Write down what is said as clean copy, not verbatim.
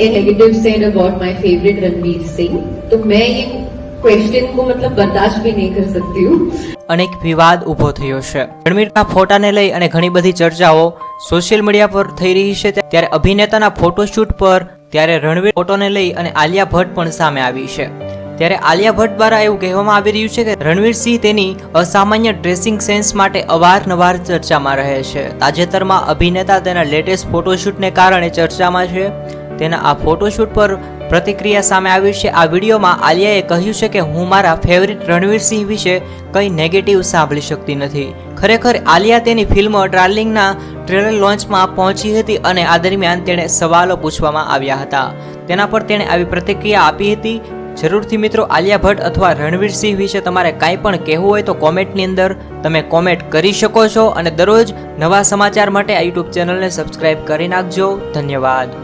a negative said about my favorite Ranveer Singh, तो मैं ये क्वेश्चन को मतलब बर्दाश्त भी नहीं कर सकती हूँ. અનેક વિવાદ ઊભો થયો છે. રણવીરના ફોટાને લઈ અને ઘણી બધી ચર્ચાઓ સોશિયલ મીડિયા પર થઈ રહી છે. ત્યારે અભિનેતાના ફોટોશૂટ પર ત્યારે રણવીર ફોટોને લઈ અને આલિયા ભટ્ટ પણ સામે આવી છે. ત્યારે આલિયા ભટ્ટ દ્વારા એવું કહેવામાં આવી રહ્યું છે કે રણવીર સિંહ તેની અસામાન્ય ડ્રેસિંગ સેન્સ માટે અવારનવાર ચર્ચામાં રહે છે. તાજેતરમાં અભિનેતા તેના લેટેસ્ટ ફોટોશૂટને કારણે ચર્ચામાં છે. તેના આ ફોટોશૂટ પર પ્રતિક્રિયા સામે આવી છે. આ વિડીયોમાં આલિયાએ કહ્યું છે કે હું મારા ફેવરિટ રણવીર સિંહ વિશે કંઈ નેગેટિવ સાંભળી શકતી નથી. ખરેખર આલિયા તેની ફિલ્મ ડાર્લિંગના ટ્રેલર લોન્ચમાં પહોંચી હતી અને આ દરમિયાન તેણે સવાલો પૂછવામાં આવ્યા હતા. તેના પર તેણે આવી પ્રતિક્રિયા આપી હતી. જરૂરથી મિત્રો આલિયા ભટ્ટ અથવા રણવીર સિંહ વિશે તમારે કાંઈ પણ કહેવું હોય તો કોમેન્ટની અંદર તમે કોમેન્ટ કરી શકો છો. અને દરરોજ નવા સમાચાર માટે આ યુટ્યુબ ચેનલને સબસ્ક્રાઇબ કરી નાખજો. ધન્યવાદ.